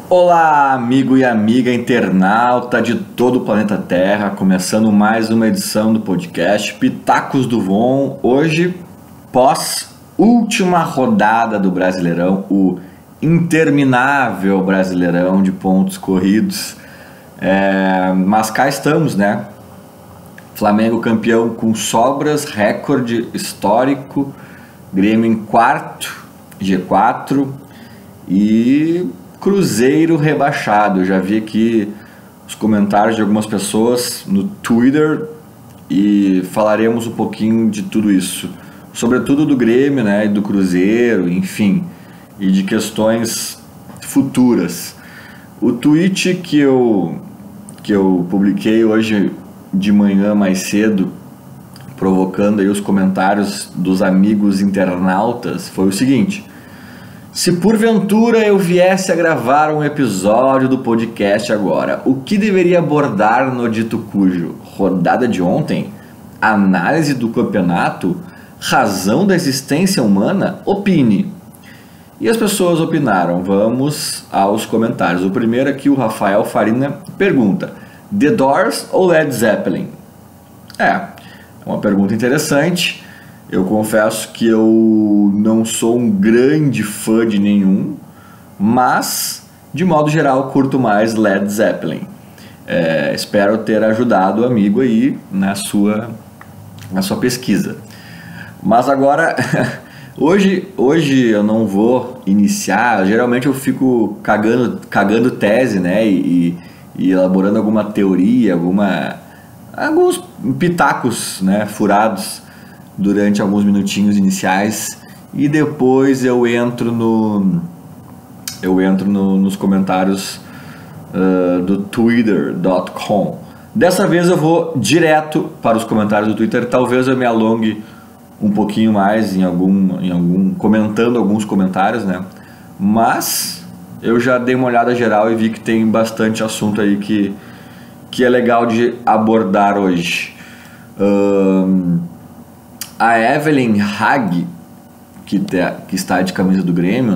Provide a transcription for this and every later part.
Olá, amigo e amiga internauta de todo o planeta Terra, começando mais uma edição do podcast Pitacos do Von. Hoje, pós-última rodada do Brasileirão, o interminável Brasileirão de pontos corridos. Mas cá estamos, né? Flamengo campeão com sobras, recorde histórico, Grêmio em quarto, G4 e Cruzeiro rebaixado. Eu já vi aqui os comentários de algumas pessoas no Twitter e falaremos um pouquinho de tudo isso, sobretudo do Grêmio, né, e do Cruzeiro, enfim, e de questões futuras. O tweet que eu publiquei hoje de manhã mais cedo, provocando aí os comentários dos amigos internautas, foi o seguinte: se porventura eu viesse a gravar um episódio do podcast agora, o que deveria abordar no dito cujo? Rodada de ontem? Análise do campeonato? Razão da existência humana? Opine. E as pessoas opinaram. Vamos aos comentários. O primeiro aqui, o Rafael Farina, pergunta: The Doors ou Led Zeppelin? É uma pergunta interessante. Eu confesso que eu não sou um grande fã de nenhum, mas, de modo geral, curto mais Led Zeppelin. Espero ter ajudado o amigo aí na sua pesquisa. Mas agora, hoje eu não vou iniciar. Geralmente eu fico cagando tese, né, e elaborando alguma teoria, alguns pitacos, né, furados durante alguns minutinhos iniciais, e depois eu entro nos comentários do twitter.com. Dessa vez eu vou direto para os comentários do Twitter. Talvez eu me alongue um pouquinho mais em algum comentando alguns comentários, né? Mas eu já dei uma olhada geral e vi que tem bastante assunto aí que é legal de abordar hoje. A Evelyn Hag, que está de camisa do Grêmio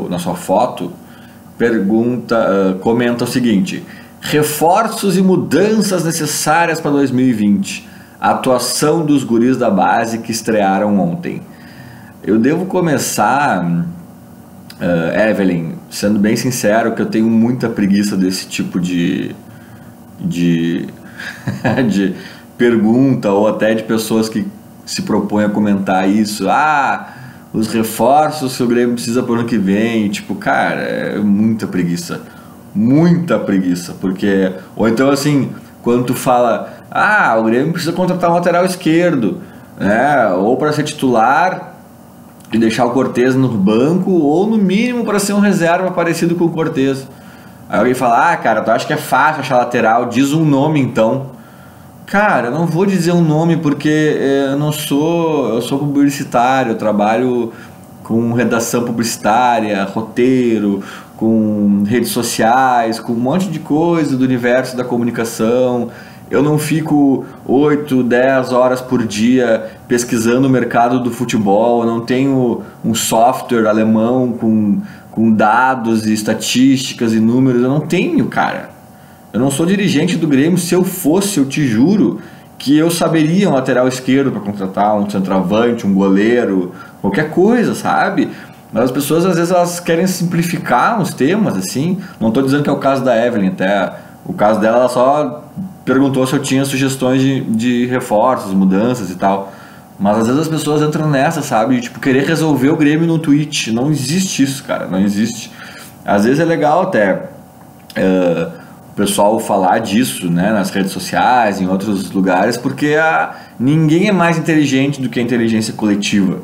na sua foto, comenta o seguinte: reforços e mudanças necessárias para 2020, a atuação dos guris da base que estrearam ontem. Eu devo começar, Evelyn, sendo bem sincero, que eu tenho muita preguiça desse tipo de pergunta, ou até de pessoas que se propõem a comentar isso. Os reforços que o Grêmio precisa para o ano que vem. Tipo, cara, é muita preguiça, porque, ou então assim, quando tu fala, o Grêmio precisa contratar um lateral esquerdo, né, ou para ser titular e deixar o Cortez no banco, ou no mínimo para ser um reserva parecido com o Cortez. Aí alguém fala: cara, tu acha que é fácil achar lateral? Diz um nome então. Cara, eu não vou dizer um nome porque eu sou publicitário, eu trabalho com redação publicitária, roteiro, com redes sociais, com um monte de coisa do universo da comunicação. Eu não fico 8, 10 horas por dia pesquisando o mercado do futebol, eu não tenho um software alemão com dados e estatísticas e números, eu não tenho, cara. Eu não sou dirigente do Grêmio. Se eu fosse, eu te juro que eu saberia um lateral esquerdo para contratar, um centroavante, um goleiro, qualquer coisa, sabe? Mas as pessoas às vezes elas querem simplificar uns temas assim. Não estou dizendo que é o caso da Evelyn, até o caso dela, ela só perguntou se eu tinha sugestões de reforços, mudanças e tal. Mas às vezes as pessoas entram nessa, sabe? De, tipo, querer resolver o Grêmio num tweet. Não existe isso, cara, não existe. Às vezes é legal até o pessoal falar disso, né, nas redes sociais, em outros lugares, porque ninguém é mais inteligente do que a inteligência coletiva.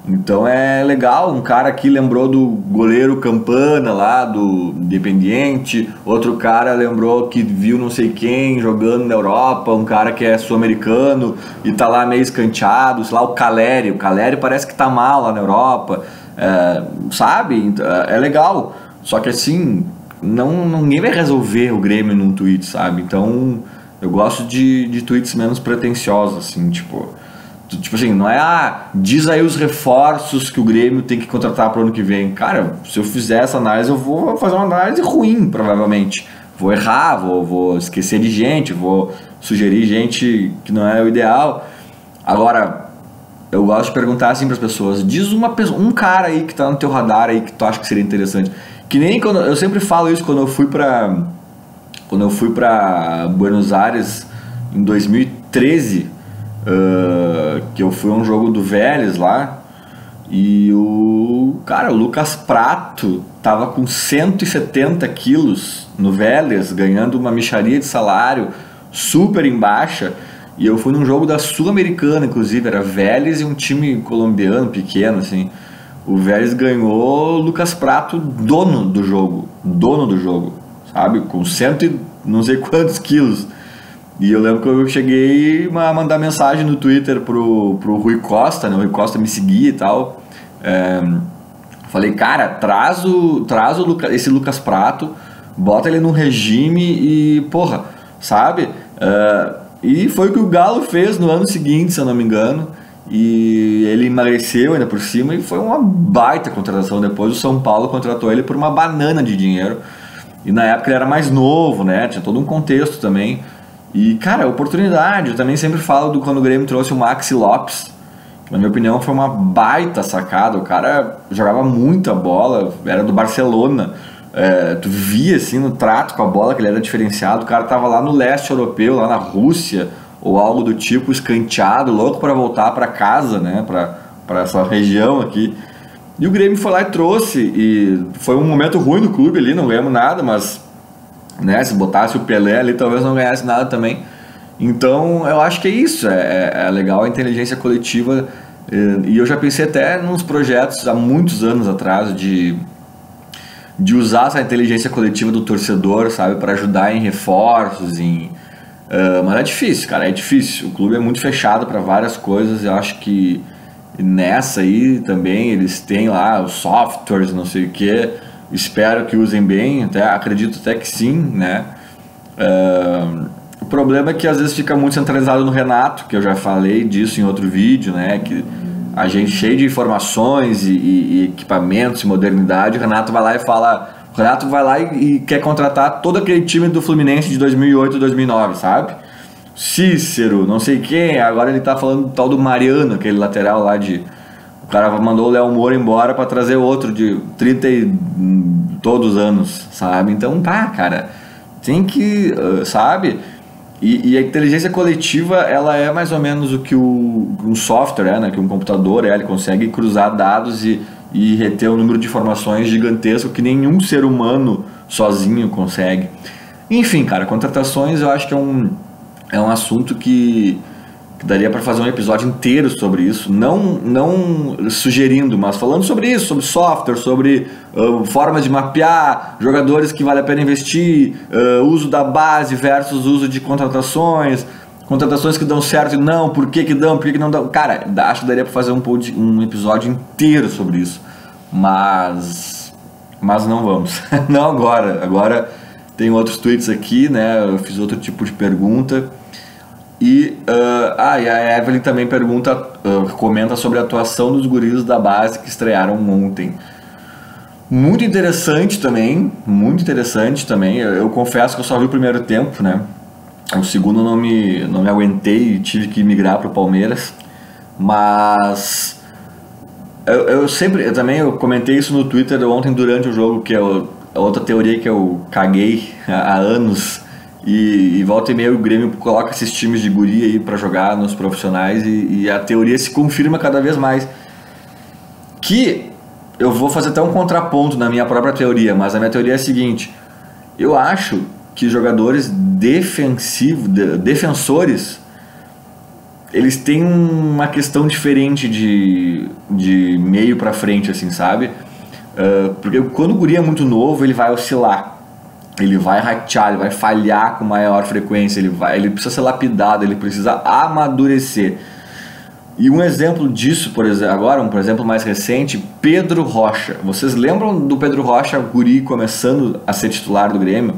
Então é legal, um cara aqui lembrou do goleiro Campana lá do Independiente, outro cara lembrou que viu não sei quem jogando na Europa, um cara que é sul-americano e tá lá meio escanteado, sei lá, o Caleri parece que tá mal lá na Europa, sabe? É legal, só que assim, ninguém vai resolver o Grêmio num tweet, sabe? Então eu gosto de tweets menos pretensiosos, assim, tipo, Tipo assim, não é, diz aí os reforços que o Grêmio tem que contratar para o ano que vem. Cara, se eu fizer essa análise, eu vou fazer uma análise ruim, provavelmente. Vou errar, vou esquecer de gente, vou sugerir gente que não é o ideal. Agora, eu gosto de perguntar assim para as pessoas, diz um cara aí que tá no teu radar aí que tu acha que seria interessante. Que nem quando, eu sempre falo isso quando eu fui para Buenos Aires em 2013, que eu fui a um jogo do Vélez lá, e o Lucas Prato tava com 170 quilos no Vélez, ganhando uma mixaria de salário super em baixa, e eu fui num jogo da Sul-Americana, inclusive, era Vélez e um time colombiano pequeno, assim. O Vélez ganhou, o Lucas Prato dono do jogo, sabe, com cento e não sei quantos quilos. E eu lembro que eu cheguei a mandar mensagem no Twitter pro Rui Costa, né? O Rui Costa me seguia e tal. Falei, cara, traz esse Lucas Prato, bota ele num regime e, porra, sabe? E foi o que o Galo fez no ano seguinte, se eu não me engano. E ele emagreceu ainda por cima e foi uma baita contratação. Depois o São Paulo contratou ele por uma banana de dinheiro. E na época ele era mais novo, né? Tinha todo um contexto também. E, cara, oportunidade. Eu também sempre falo quando o Grêmio trouxe o Maxi Lopes, que na minha opinião foi uma baita sacada. O cara jogava muita bola, era do Barcelona. Tu via assim no trato com a bola que ele era diferenciado. O cara tava lá no leste europeu, lá na Rússia, ou algo do tipo, escanteado, louco para voltar para casa, né? Para essa região aqui. E o Grêmio foi lá e trouxe. E foi um momento ruim no clube ali, não ganhamos nada, mas, né, se botasse o Pelé ali, talvez não ganhasse nada também. Então eu acho que é isso, é legal a inteligência coletiva. E eu já pensei até nos projetos há muitos anos atrás de usar essa inteligência coletiva do torcedor, sabe, para ajudar em reforços, mas é difícil, cara, é difícil. O clube é muito fechado para várias coisas. Eu acho que nessa aí também eles têm lá os softwares, não sei o que. Espero que usem bem, acredito até que sim, né? O problema é que às vezes fica muito centralizado no Renato, que eu já falei disso em outro vídeo, né? Que a gente cheio de informações e equipamentos e modernidade, o Renato vai lá e quer contratar todo aquele time do Fluminense de 2008 e 2009, sabe? Cícero, não sei quem, agora ele tá falando do tal do Mariano, aquele lateral lá o cara mandou o Léo Moura embora para trazer outro de 30 e todos os anos, sabe? Então cara, tem que, sabe? E a inteligência coletiva, ela é mais ou menos o que um software né? Que um computador ele consegue cruzar dados e reter um número de informações gigantesco que nenhum ser humano sozinho consegue. Enfim, cara, contratações eu acho que é um assunto que daria para fazer um episódio inteiro sobre isso, não sugerindo, mas falando sobre isso, sobre software, sobre formas de mapear, jogadores que vale a pena investir, uso da base versus uso de contratações que dão certo e não, por que não dão. Cara, acho que daria para fazer um episódio inteiro sobre isso, mas não vamos, não agora tem outros tweets aqui, né, eu fiz outro tipo de pergunta. E a Evelyn também comenta sobre a atuação dos guris da base que estrearam ontem. Muito interessante também. Eu confesso que eu só vi o primeiro tempo, né? O segundo não me aguentei e tive que migrar para o Palmeiras. Mas eu comentei isso no Twitter ontem durante o jogo, que é outra teoria que eu caguei há anos. E volta e meia o Grêmio coloca esses times de guri aí pra jogar nos profissionais e a teoria se confirma cada vez mais. Que eu vou fazer até um contraponto na minha própria teoria, mas a minha teoria é a seguinte: eu acho que jogadores defensores, eles têm uma questão diferente de meio pra frente, assim, sabe? Porque quando o guri é muito novo, ele vai oscilar. Ele vai ratear, ele vai falhar com maior frequência, ele precisa ser lapidado, ele precisa amadurecer. E um exemplo disso, por exemplo mais recente, Pedro Rocha. Vocês lembram do Pedro Rocha, guri, começando a ser titular do Grêmio?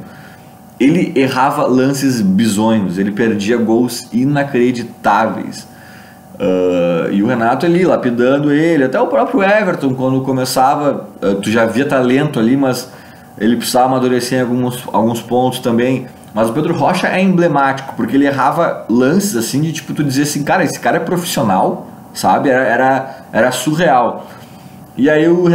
Ele errava lances bizonhos, ele perdia gols inacreditáveis. E o Renato ali lapidando ele, até o próprio Everton, quando começava, tu já via talento ali, mas ele precisava amadurecer em alguns pontos também. Mas o Pedro Rocha é emblemático, porque ele errava lances assim, de tipo, tu dizia assim, cara, esse cara é profissional, sabe? Era surreal. E aí o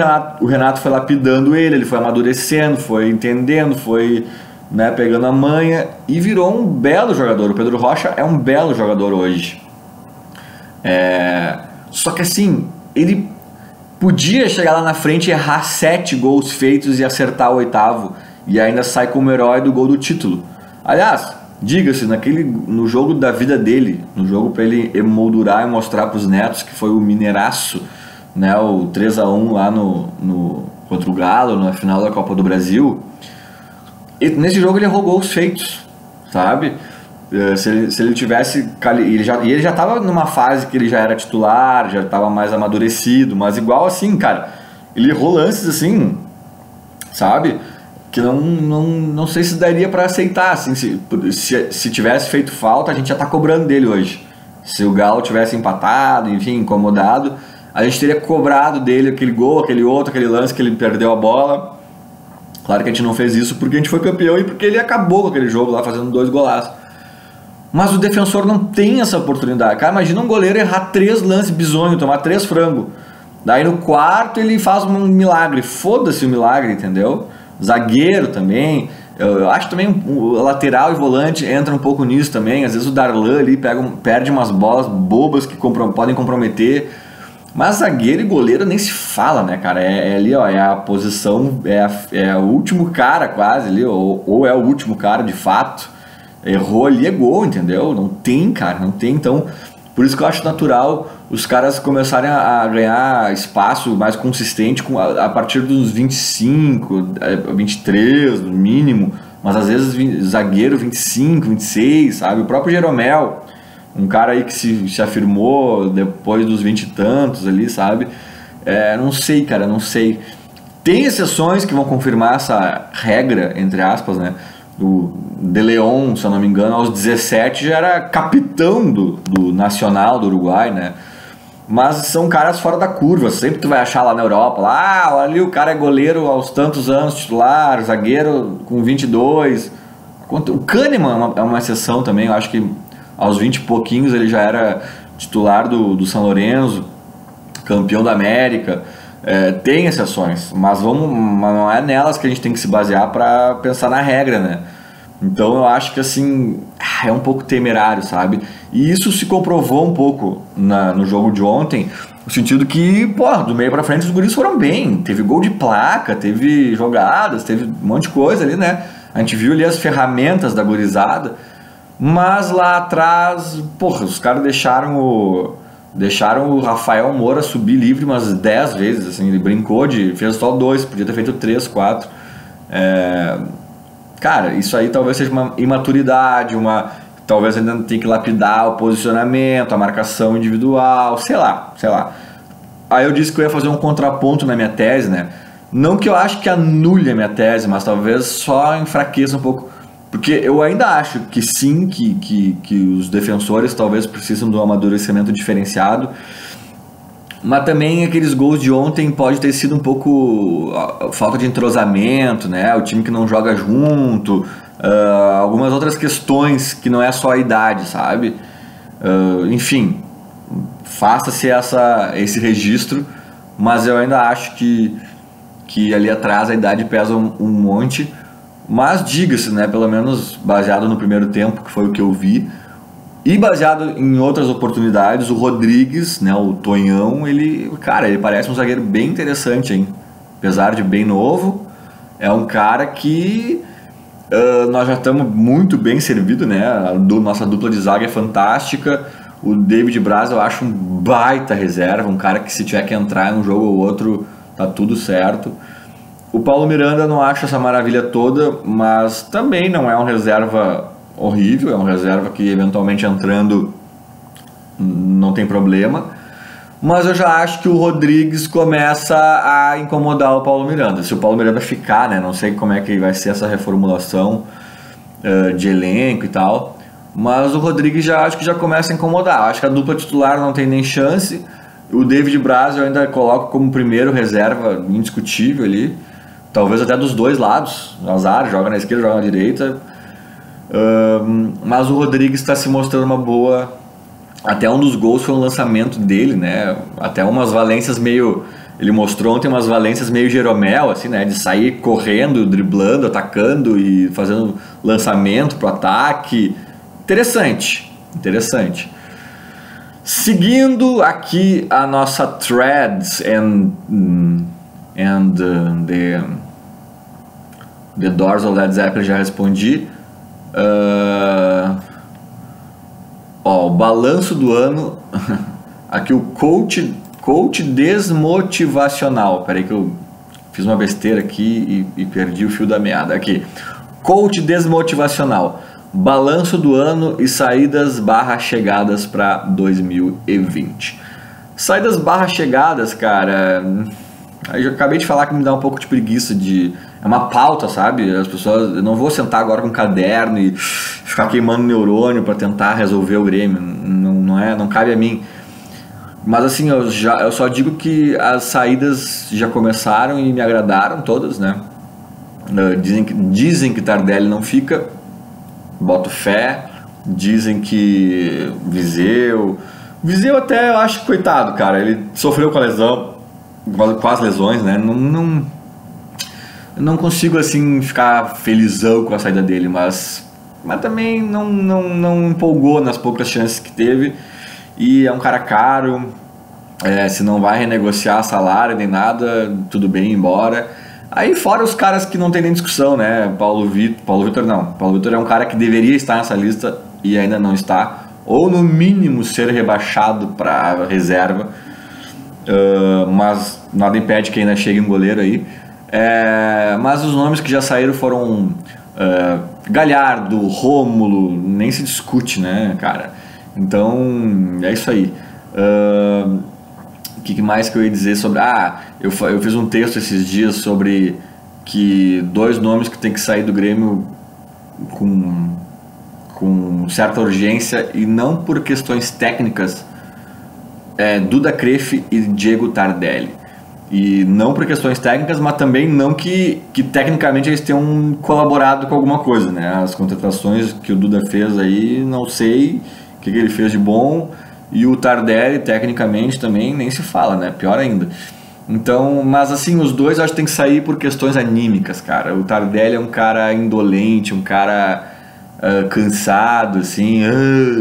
Renato foi lapidando ele foi amadurecendo, foi entendendo, foi, né, pegando a manha e virou um belo jogador. O Pedro Rocha é um belo jogador hoje. Só que assim, ele podia chegar lá na frente e errar 7 gols feitos e acertar o 8º e ainda sai como herói do gol do título. Aliás, diga-se, no jogo da vida dele, no jogo para ele emoldurar e mostrar para os netos, que foi o Mineiraço, né, o 3-1 lá contra o Galo, na final da Copa do Brasil. E nesse jogo ele errou gols feitos, sabe? Se ele tivesse... Ele já estava numa fase que ele já era titular, já estava mais amadurecido, mas igual assim, cara, ele errou lances assim, sabe? Que não sei se daria para aceitar, assim, se tivesse feito falta, a gente já tá cobrando dele hoje. Se o Galo tivesse empatado, enfim, incomodado, a gente teria cobrado dele aquele gol, aquele outro, aquele lance que ele perdeu a bola. Claro que a gente não fez isso porque a gente foi campeão e porque ele acabou com aquele jogo lá fazendo 2 golaços. Mas o defensor não tem essa oportunidade. Cara, imagina um goleiro errar 3 lances bizonhos, tomar 3 frangos. Daí no quarto ele faz um milagre. Foda-se o milagre, entendeu? Zagueiro também. Eu acho também o lateral e volante entra um pouco nisso também. Às vezes o Darlan ali perde umas bolas bobas que podem comprometer. Mas zagueiro e goleiro nem se fala, né, cara? Ali, ó, é a posição, é o último cara quase ali, ou é o último cara de fato. Errou ali, é gol, entendeu? Não tem, cara, não tem. Então, por isso que eu acho natural os caras começarem a ganhar espaço mais consistente a partir dos 25, 23 no mínimo, mas às vezes zagueiro 25, 26, sabe? O próprio Jeromel, um cara aí que se afirmou depois dos 20 e tantos ali, sabe? Não sei, cara, não sei. Tem exceções que vão confirmar essa regra, entre aspas, né? O De Leon, se eu não me engano, aos 17 já era capitão do Nacional do Uruguai, né? Mas são caras fora da curva. Sempre tu vai achar lá na Europa, lá ali o cara é goleiro aos tantos anos, titular, zagueiro com 22. O Kahneman é uma exceção também, eu acho que aos 20 e pouquinhos ele já era titular do São Lourenço, campeão da América. Tem exceções, mas não é nelas que a gente tem que se basear para pensar na regra, né? Então eu acho que assim, é um pouco temerário, sabe? E isso se comprovou um pouco no jogo de ontem, no sentido que, do meio pra frente os guris foram bem. Teve gol de placa, teve jogadas, teve um monte de coisa ali, né? A gente viu ali as ferramentas da gurizada, mas lá atrás, os caras deixaram o Rafael Moura subir livre umas 10 vezes, assim, ele brincou fez só 2, podia ter feito 3, 4. Cara, isso aí talvez seja uma imaturidade, talvez ainda tenha que lapidar o posicionamento, a marcação individual, sei lá. Aí eu disse que eu ia fazer um contraponto na minha tese, né? Não que eu acho que anule a minha tese, mas talvez só enfraqueça um pouco. Porque eu ainda acho que sim, que os defensores talvez precisam de um amadurecimento diferenciado, mas também aqueles gols de ontem pode ter sido um pouco falta de entrosamento, né? O time que não joga junto, algumas outras questões que não é só a idade, sabe? Enfim, faça-se esse registro, mas eu ainda acho que ali atrás a idade pesa um monte. Mas diga-se, né, pelo menos baseado no primeiro tempo, que foi o que eu vi, e baseado em outras oportunidades, o Rodrigues, né, o Tonhão, ele parece um zagueiro bem interessante, hein? Apesar de bem novo, é um cara que nós já estamos muito bem servidos, né? Nossa dupla de zaga é fantástica. O David Braz eu acho um baita reserva, um cara que se tiver que entrar em um jogo ou outro, tá tudo certo. O Paulo Miranda não acho essa maravilha toda, mas também não é um reserva horrível, é um reserva que eventualmente entrando não tem problema. Mas eu já acho que o Rodrigues começa a incomodar o Paulo Miranda. Se o Paulo Miranda ficar, né, não sei como é que vai ser essa reformulação de elenco e tal, mas o Rodrigues acho que já começa a incomodar. Acho que a dupla titular não tem nem chance. O David Braz eu ainda coloco como primeiro reserva indiscutível ali. Talvez até dos dois lados. Azar, joga na esquerda, joga na direita. Mas o Rodrigues está se mostrando uma boa. Até um dos gols foi um lançamento dele, né? Até umas valências meio... Ele mostrou ontem umas valências meio Jeromel, assim, né? De sair correndo, driblando, atacando e fazendo lançamento pro ataque. Interessante. Seguindo aqui a nossa threads and the Doors of Led Zeppelin, já respondi. O balanço do ano. Aqui o coach desmotivacional. Peraí que eu fiz uma besteira aqui e perdi o fio da meada. Aqui, coach desmotivacional. Balanço do ano e saídas / chegadas para 2020. Saídas / chegadas, cara. Eu já acabei de falar que me dá um pouco de preguiça de... É uma pauta, sabe? As pessoas... Eu não vou sentar agora com um caderno e ficar queimando neurônio para tentar resolver o Grêmio. Não cabe a mim. Mas assim, eu só digo que as saídas já começaram e me agradaram todas, né? Dizem que Tardelli não fica. Boto fé. Dizem que Viseu até eu acho que coitado, cara. Ele sofreu com a lesão, com as lesões, né? Não consigo assim ficar felizão com a saída dele, mas também não empolgou nas poucas chances que teve. E é um cara caro, se não vai renegociar salário nem nada, tudo bem, ir embora. Aí fora os caras que não tem nem discussão, né? Paulo Vitor não. Paulo Vitor é um cara que deveria estar nessa lista e ainda não está. Ou no mínimo ser rebaixado para reserva. Mas nada impede que ainda chegue um goleiro aí. Mas os nomes que já saíram foram Galhardo, Rômulo, nem se discute, né, cara? Então é isso aí. O que mais que eu ia dizer sobre... eu fiz um texto esses dias sobre que 2 nomes que tem que sair do Grêmio com certa urgência e não por questões técnicas, Duda Crefft e Diego Tardelli. E não por questões técnicas, mas também não que tecnicamente eles tenham colaborado com alguma coisa, né? As contratações que o Duda fez aí, não sei o que ele fez de bom. E o Tardelli, tecnicamente, também nem se fala, né? Pior ainda. Então, mas assim, os dois eu acho que tem que sair por questões anímicas, cara. O Tardelli é um cara indolente, um cara cansado, assim,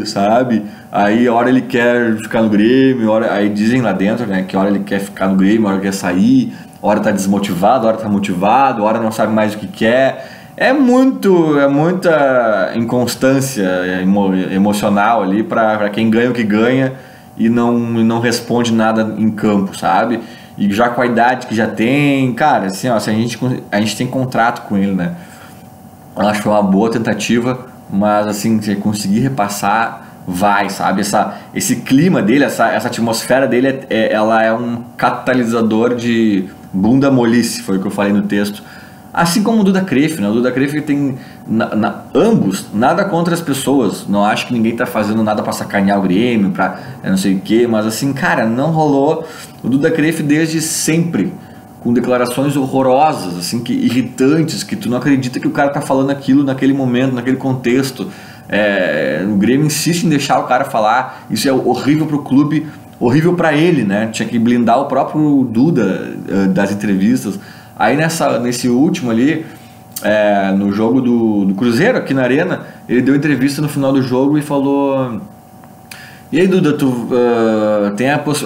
sabe? Aí a hora ele quer ficar no Grêmio, aí dizem lá dentro, né, que a hora ele quer ficar no Grêmio, a hora ele quer sair, a hora tá desmotivado, a hora tá motivado, a hora não sabe mais o que quer. É muita inconstância emocional ali para quem ganha o que ganha e não responde nada em campo, sabe? E já com a idade que já tem, cara, assim, ó, se a gente tem contrato com ele, né? Eu acho que foi uma boa tentativa, mas assim, se conseguir repassar, vai, sabe? Esse clima dele, essa atmosfera dele, ela é um catalisador de bunda molice, foi o que eu falei no texto. Assim como o Duda Crefft, né? O Duda Crefft tem ambos, nada contra as pessoas. Não acho que ninguém tá fazendo nada pra sacanear o Grêmio, pra não sei o que, mas assim, cara, não rolou. O Duda Crefft desde sempre, com declarações horrorosas, assim, irritantes, que tu não acredita que o cara tá falando aquilo naquele momento, naquele contexto. O Grêmio insiste em deixar o cara falar. Isso é horrível pro clube, horrível pra ele, né? Tinha que blindar o próprio Duda das entrevistas. Aí nesse último ali, no jogo do Cruzeiro, aqui na Arena, ele deu entrevista no final do jogo e falou: e aí, Duda,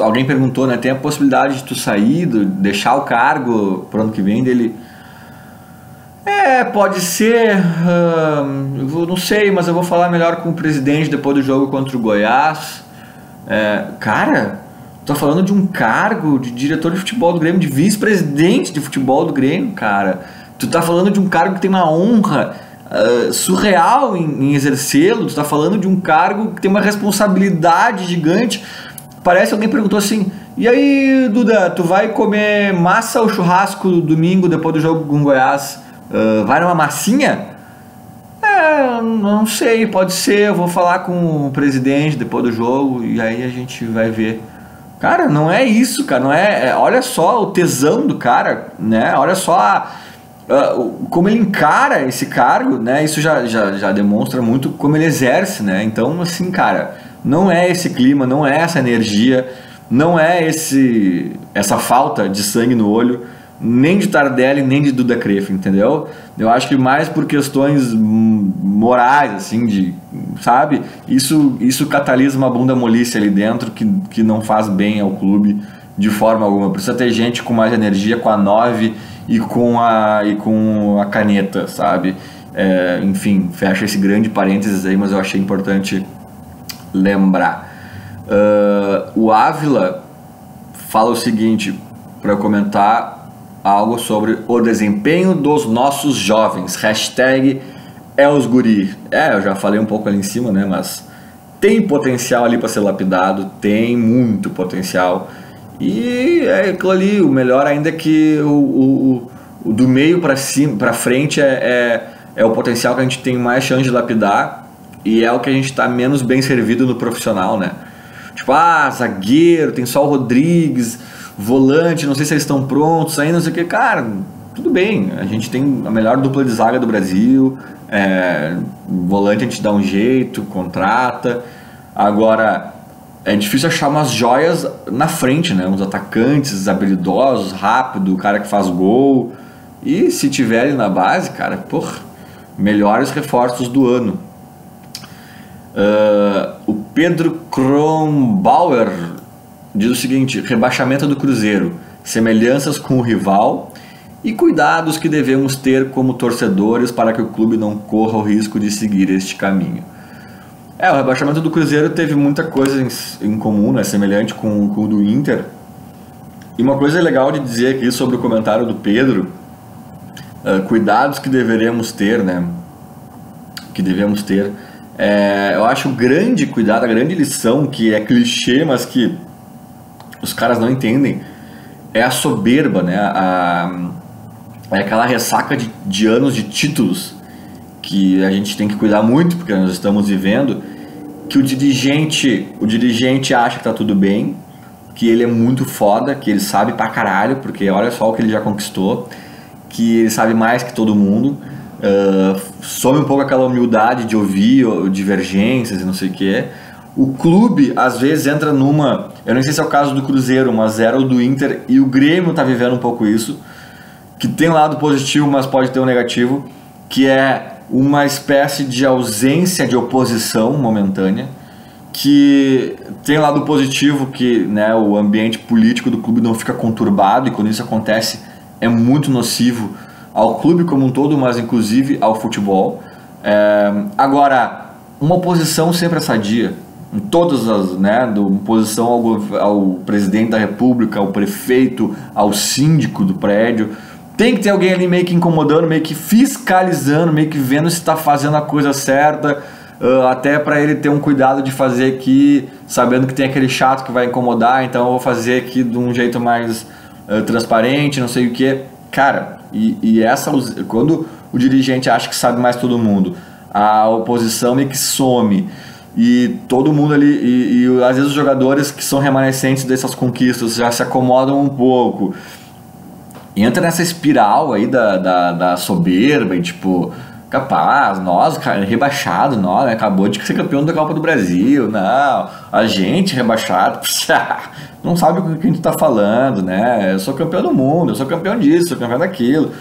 alguém perguntou, né, tem a possibilidade de tu sair, deixar o cargo pro ano que vem? Dele: pode ser, eu não sei, mas eu vou falar melhor com o presidente depois do jogo contra o Goiás. Cara, tô falando de um cargo de diretor de futebol do Grêmio, de vice-presidente de futebol do Grêmio, cara. Tu tá falando de um cargo que tem uma honra surreal em exercê-lo. Tu tá falando de um cargo que tem uma responsabilidade gigante. Parece que alguém perguntou assim: e aí, Duda, tu vai comer massa ou churrasco domingo depois do jogo com o Goiás? Vai numa massinha? Não sei, pode ser, eu vou falar com o presidente depois do jogo e aí a gente vai ver. Cara, não é isso, cara, não é, olha só o tesão do cara, né, olha só como ele encara esse cargo, né, isso já demonstra muito como ele exerce, né, então assim, cara, não é esse clima, não é essa energia, não é essa falta de sangue no olho, nem de Tardelli, nem de Duda Kref, entendeu? Eu acho que mais por questões morais, assim, sabe? Isso catalisa uma bunda molice ali dentro que não faz bem ao clube de forma alguma. Precisa ter gente com mais energia, com a 9 e com a caneta, sabe? Enfim, fecha esse grande parênteses aí, mas eu achei importante lembrar. O Ávila fala o seguinte, para comentar algo sobre o desempenho dos nossos jovens, #EosGuri. Eu já falei um pouco ali em cima, né, mas tem potencial ali para ser lapidado, tem muito potencial, e aquilo ali, o melhor ainda é que o do meio para cima, para frente é o potencial que a gente tem mais chance de lapidar, e é o que a gente está menos bem servido no profissional, né, tipo, zagueiro, tem só o Rodrigues, volante, não sei se eles estão prontos ainda, não sei o que, cara, tudo bem, a gente tem a melhor dupla de zaga do Brasil, volante a gente dá um jeito, contrata, agora é difícil achar umas joias na frente, né, uns atacantes habilidosos, rápido, o cara que faz gol, e se tiver ele na base, cara, melhores reforços do ano. O Pedro Kronbauer diz o seguinte: rebaixamento do Cruzeiro, semelhanças com o rival e cuidados que devemos ter como torcedores para que o clube não corra o risco de seguir este caminho. O rebaixamento do Cruzeiro teve muita coisa em comum, né, semelhante com o do Inter. E uma coisa legal de dizer aqui sobre o comentário do Pedro, cuidados que deveremos ter, né, eu acho o grande cuidado, a grande lição, que é clichê, mas que os caras não entendem, é a soberba, né? É aquela ressaca de anos de títulos que a gente tem que cuidar muito, porque nós estamos vivendo, que o dirigente acha que tá tudo bem, que ele é muito foda, que ele sabe pra caralho, porque olha só o que ele já conquistou, que ele sabe mais que todo mundo, some um pouco aquela humildade de ouvir divergências e não sei o que. O clube às vezes entra eu não sei se é o caso do Cruzeiro, mas era o do Inter, e o Grêmio tá vivendo um pouco isso, que tem um lado positivo, mas pode ter um negativo, que é uma espécie de ausência de oposição momentânea, que tem um lado positivo, que, né, o ambiente político do clube não fica conturbado, e quando isso acontece é muito nocivo ao clube como um todo, mas inclusive ao futebol. Agora, uma oposição sempre é sadia, em todas as, né, oposição ao presidente da república, ao prefeito, ao síndico do prédio, tem que ter alguém ali meio que incomodando, meio que fiscalizando, meio que vendo se está fazendo a coisa certa, até para ele ter um cuidado de fazer aqui, sabendo que tem aquele chato que vai incomodar, então eu vou fazer aqui de um jeito mais transparente, não sei o que. Cara, quando o dirigente acha que sabe mais todo mundo, a oposição meio que some, e todo mundo ali, e às vezes os jogadores que são remanescentes dessas conquistas já se acomodam um pouco, entra nessa espiral aí da soberba, e tipo, capaz, nós, cara, rebaixado, nós, né, acabou de ser campeão da Copa do Brasil, não, a gente rebaixado, não sabe o que a gente tá falando, né, eu sou campeão do mundo, eu sou campeão disso, sou campeão daquilo.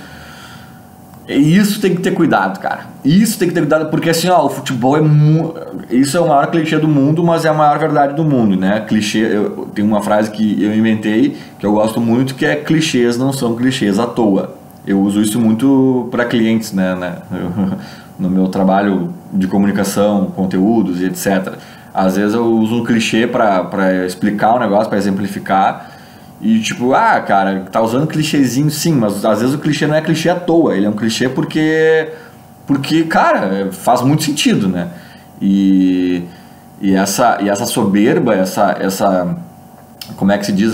E isso tem que ter cuidado, cara. Isso tem que ter cuidado, porque assim, o futebol isso é o maior clichê do mundo, mas é a maior verdade do mundo, né? Clichê, tem uma frase que eu inventei, que eu gosto muito, que é: clichês não são clichês à toa. Eu uso isso muito para clientes, né? No meu trabalho de comunicação, conteúdos e etc. Às vezes eu uso um clichê para explicar o negócio, para exemplificar. E tipo, cara, tá usando clichêzinho, sim, mas às vezes o clichê não é clichê à toa, ele é um clichê porque cara, faz muito sentido, né? E essa soberba, essa como é que se diz,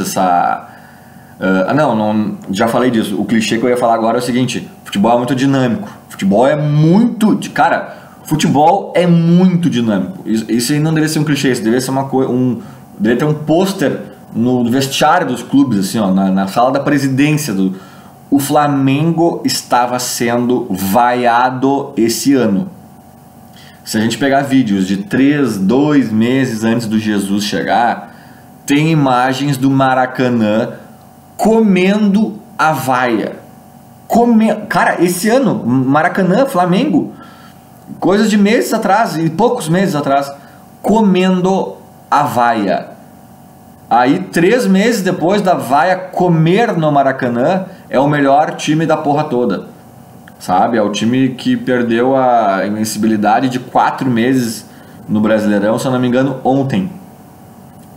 já falei disso. O clichê que eu ia falar agora é o seguinte: futebol é muito dinâmico, futebol é muito, cara, Futebol é muito dinâmico. Isso aí não deveria ser um clichê, isso deveria ser deveria ter um pôster no vestiário dos clubes, assim, ó, na sala da presidência. O Flamengo estava sendo vaiado esse ano. Se a gente pegar vídeos de 2 meses antes do Jesus chegar, tem imagens do Maracanã comendo a vaia. Cara, esse ano, Maracanã, Flamengo, coisas de meses atrás, e poucos meses atrás, comendo a vaia. Aí 3 meses depois da vaia comer no Maracanã, é o melhor time da porra toda, sabe? É o time que perdeu a invencibilidade de 4 meses no Brasileirão, se eu não me engano, ontem.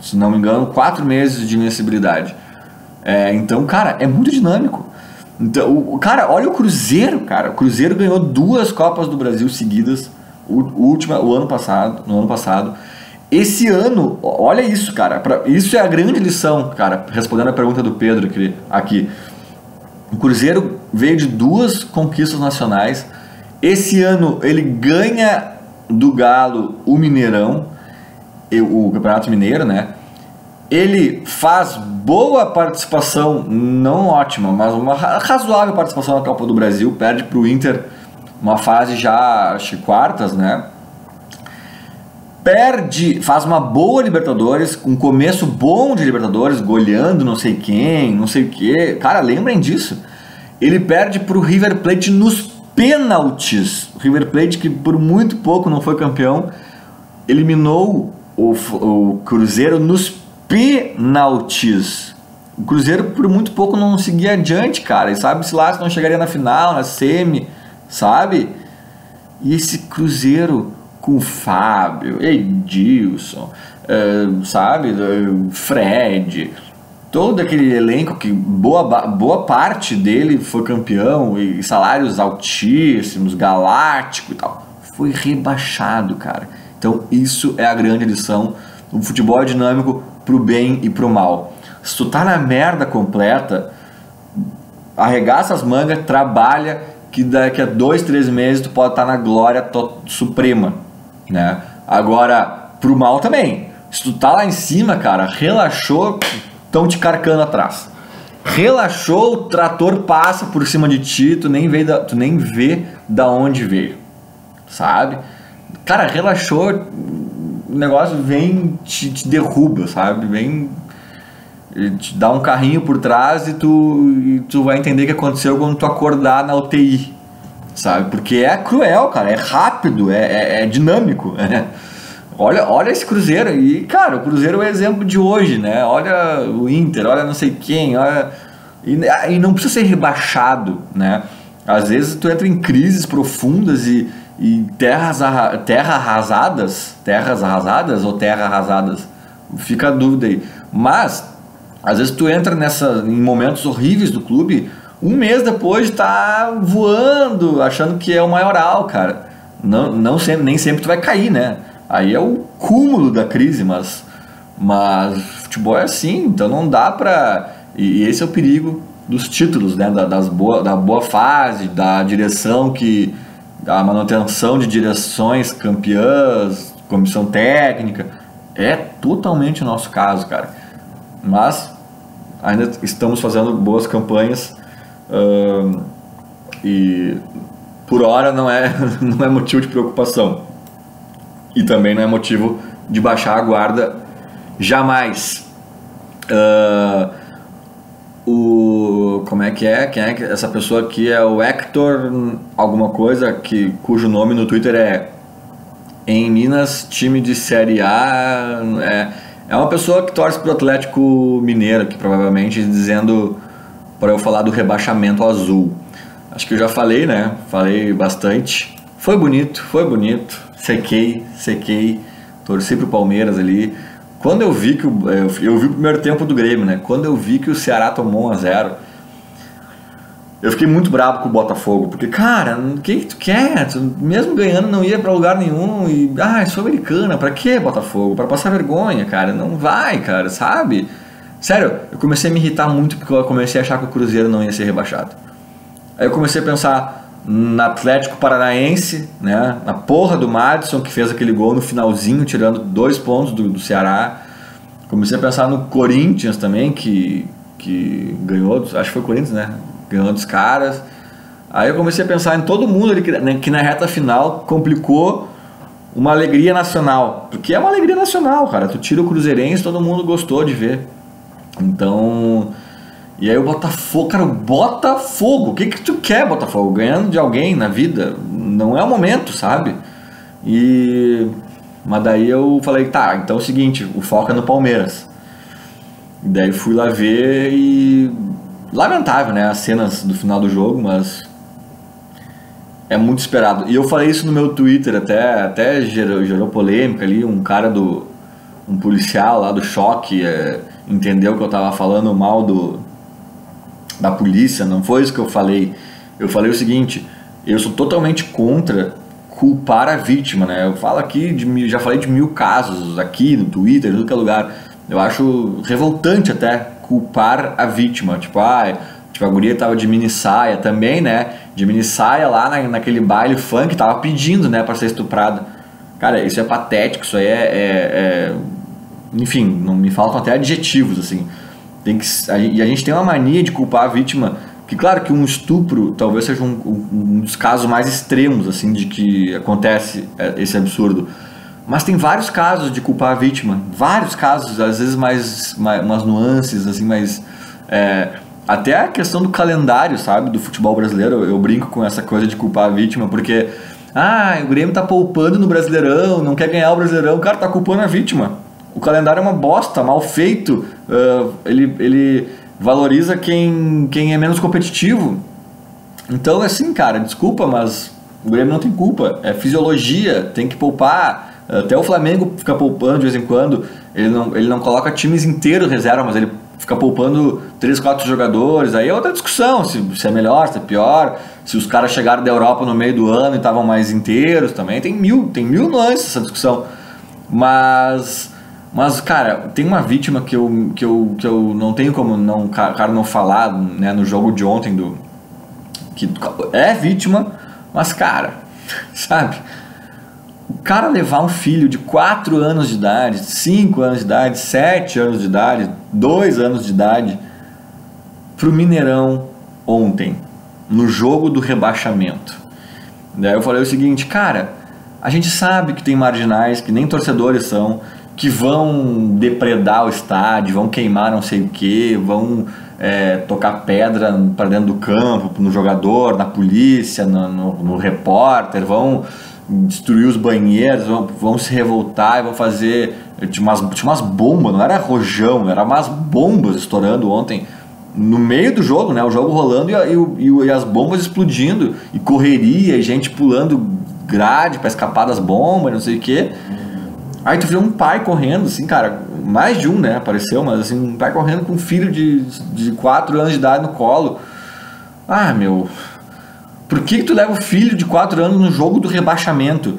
Se não me engano, 4 meses de invencibilidade. Então, cara, é muito dinâmico. Então, cara, olha o Cruzeiro, cara. O Cruzeiro ganhou 2 Copas do Brasil seguidas, no ano passado. Esse ano, olha isso, cara. Isso é a grande lição, cara. Respondendo a pergunta do Pedro aqui. O Cruzeiro veio de 2 conquistas nacionais. Esse ano ele ganha do Galo o Mineirão, o Campeonato Mineiro, né? Ele faz boa participação, não ótima, mas uma razoável participação na Copa do Brasil. Perde para o Inter uma fase já, acho que quartas, né? Faz uma boa Libertadores, um começo bom de Libertadores, goleando não sei quem, não sei o que. Cara, lembrem disso. Ele perde pro River Plate nos pênaltis. O River Plate, que por muito pouco não foi campeão, eliminou o Cruzeiro nos pênaltis. O Cruzeiro por muito pouco não seguia adiante, cara. E sabe-se lá se não chegaria na final, na semi, sabe? E esse Cruzeiro com o Fábio, Edilson, sabe, Fred, todo aquele elenco que boa parte dele foi campeão, e salários altíssimos, galáctico e tal, foi rebaixado, cara. Então isso é a grande lição. O futebol é dinâmico pro bem e pro mal. Se tu tá na merda completa, arregaça as mangas, trabalha, que daqui a 2, 3 meses tu pode estar na glória suprema, né? Agora, pro mal também. Se tu tá lá em cima, cara, relaxou, estão te carcando atrás. Relaxou, o trator passa por cima de ti, tu nem vê da onde veio, sabe? Cara, relaxou, o negócio vem, te derruba, sabe? Vem te dá um carrinho por trás e tu vai entender o que aconteceu quando tu acordar na UTI, sabe? Porque é cruel, cara, é rápido, é dinâmico, né? Olha esse Cruzeiro, e cara, o Cruzeiro é o exemplo de hoje, né? Olha o Inter, olha não sei quem, olha... E não precisa ser rebaixado, né? Às vezes tu entra em crises profundas e terras arrasadas ou terra arrasadas, fica a dúvida aí. Mas às vezes tu entra em momentos horríveis do clube, um mês depois de estar voando, achando que é o maioral, cara. Nem sempre tu vai cair, né? Aí é o cúmulo da crise, mas futebol é assim, então não dá pra... E esse é o perigo dos títulos, né? Da boa fase, da direção da manutenção de direções campeãs, comissão técnica. É totalmente o nosso caso, cara. Mas ainda estamos fazendo boas campanhas, e por hora não é motivo de preocupação. E também não é motivo de baixar a guarda jamais. Como é que é? Quem é essa pessoa aqui? É o Hector alguma coisa, cujo nome no Twitter é em Minas, time de Série A. É uma pessoa que torce pro Atlético Mineiro, que provavelmente dizendo para eu falar do rebaixamento azul. Acho que eu já falei, né? Falei bastante. Foi bonito. Sequei. Torci pro Palmeiras ali. Quando eu vi eu vi o primeiro tempo do Grêmio, né? Quando eu vi que o Ceará tomou 1-0, eu fiquei muito bravo com o Botafogo, porque, cara, o que tu quer? Tu, mesmo ganhando, não ia pra lugar nenhum e, sou americana, pra que Botafogo? Pra passar vergonha, cara, não vai, cara, sabe? Sério, eu comecei a me irritar muito porque eu comecei a achar que o Cruzeiro não ia ser rebaixado. Aí eu comecei a pensar, no Atlético Paranaense, né? Na porra do Madison, que fez aquele gol no finalzinho, tirando 2 pontos do Ceará. Comecei a pensar no Corinthians também, que ganhou, acho que foi o Corinthians, né? Ganhou dos caras. Aí eu comecei a pensar em todo mundo ali que na reta final complicou uma alegria nacional. Porque é uma alegria nacional, cara. Tu tira o Cruzeirense, todo mundo gostou de ver. Então... E aí o Botafogo, cara, o Botafogo, o que tu quer, Botafogo? Ganhando de alguém na vida? Não é o momento, sabe? Mas daí eu falei, tá, então é o seguinte, o foco é no Palmeiras. E daí fui lá ver e... Lamentável, né, as cenas do final do jogo, mas... É muito esperado. E eu falei isso no meu Twitter, até gerou polêmica ali, um policial lá do Choque entendeu que eu tava falando mal da polícia. Não foi isso que eu falei. Eu falei o seguinte: eu sou totalmente contra culpar a vítima, né? Eu falo aqui, já falei de 1000 casos aqui no Twitter, em todo lugar. Eu acho revoltante até culpar a vítima. Tipo, a guria tava de mini saia também, né? De mini saia lá naquele baile funk, tava pedindo, né, pra ser estuprada. Cara, isso é patético, isso aí enfim, não me faltam até adjetivos, assim. E a gente tem uma mania de culpar a vítima, que claro que um estupro talvez seja um dos casos mais extremos, assim, de que acontece esse absurdo. Mas tem vários casos de culpar a vítima, vários casos, às vezes umas nuances, assim, mais... até a questão do calendário, sabe, do futebol brasileiro, eu brinco com essa coisa de culpar a vítima, porque... o Grêmio tá poupando no Brasileirão, não quer ganhar o Brasileirão, o cara tá culpando a vítima. O calendário é uma bosta, mal feito, ele valoriza quem é menos competitivo. Então, assim, cara, desculpa, mas o Grêmio não tem culpa, é fisiologia, tem que poupar. Até o Flamengo fica poupando de vez em quando, ele não coloca times inteiros reserva, mas ele fica poupando 3, 4 jogadores. Aí é outra discussão, se é melhor, se é pior, se os caras chegaram da Europa no meio do ano e estavam mais inteiros também. Tem mil nuances essa discussão. Mas, cara, tem uma vítima que eu não tenho como cara não falar, né, no jogo de ontem, que é vítima, mas, cara, sabe, o cara levar um filho de 4 anos de idade, 5 anos de idade, 7 anos de idade, 2 anos de idade, pro Mineirão ontem, no jogo do rebaixamento. Daí eu falei o seguinte, cara, a gente sabe que tem marginais, que nem torcedores são, que vão depredar o estádio, vão queimar não sei o que, vão tocar pedra para dentro do campo, no jogador, na polícia, no repórter, vão destruir os banheiros, vão se revoltar e vão fazer... Tinha umas bombas, não era rojão, eram umas bombas estourando ontem no meio do jogo, né? O jogo rolando e as bombas explodindo, e correria, e gente pulando grade para escapar das bombas, não sei o que. Aí tu vê um pai correndo, assim, cara, mais de um, né, apareceu, mas assim, um pai correndo com um filho de 4 anos de idade no colo. Meu, por que tu leva o filho de 4 anos no jogo do rebaixamento?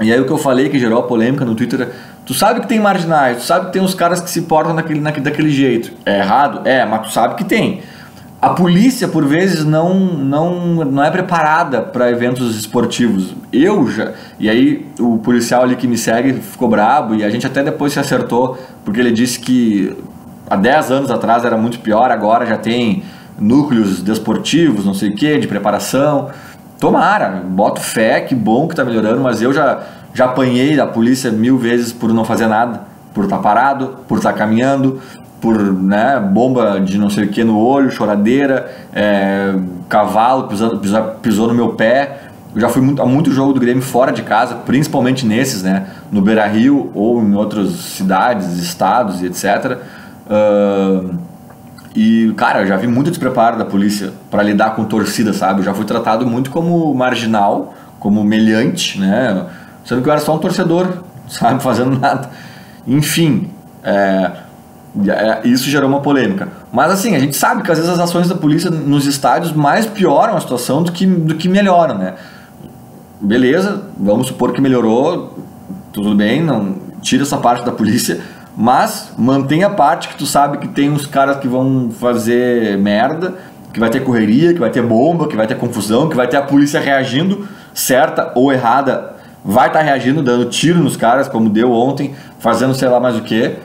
E aí o que eu falei, que gerou a polêmica no Twitter, tu sabe que tem marginais, tu sabe que tem uns caras que se portam daquele jeito. É errado? Mas tu sabe que tem. A polícia, por vezes, não é preparada para eventos esportivos. E aí o policial ali que me segue ficou brabo, e a gente até depois se acertou, porque ele disse que há 10 anos atrás era muito pior, agora já tem núcleos desportivos, não sei o que, de preparação. Tomara, boto fé, que bom que tá melhorando, mas eu já apanhei da polícia 1000 vezes por não fazer nada, por estar parado, por estar caminhando, por, né, bomba de não sei o que no olho, choradeira, cavalo pisou no meu pé. Eu já fui a muito jogo do Grêmio fora de casa, principalmente nesses, né, no Beira-Rio ou em outras cidades, estados e etc. E, cara, eu já vi muito despreparo da polícia para lidar com torcida, sabe? Eu já fui tratado muito como marginal, como meliante, né? Sendo que eu era só um torcedor, sabe? Fazendo nada. Enfim, isso gerou uma polêmica. Mas assim, a gente sabe que às vezes as ações da polícia nos estádios mais pioram a situação do que melhoram, né? Beleza, vamos supor que melhorou, tudo bem, não tira essa parte da polícia, mas mantém a parte que tu sabe que tem uns caras que vão fazer merda que vai ter correria, que vai ter bomba, que vai ter confusão, que vai ter a polícia reagindo, certa ou errada, vai estar reagindo, dando tiro nos caras, como deu ontem, fazendo sei lá mais o que.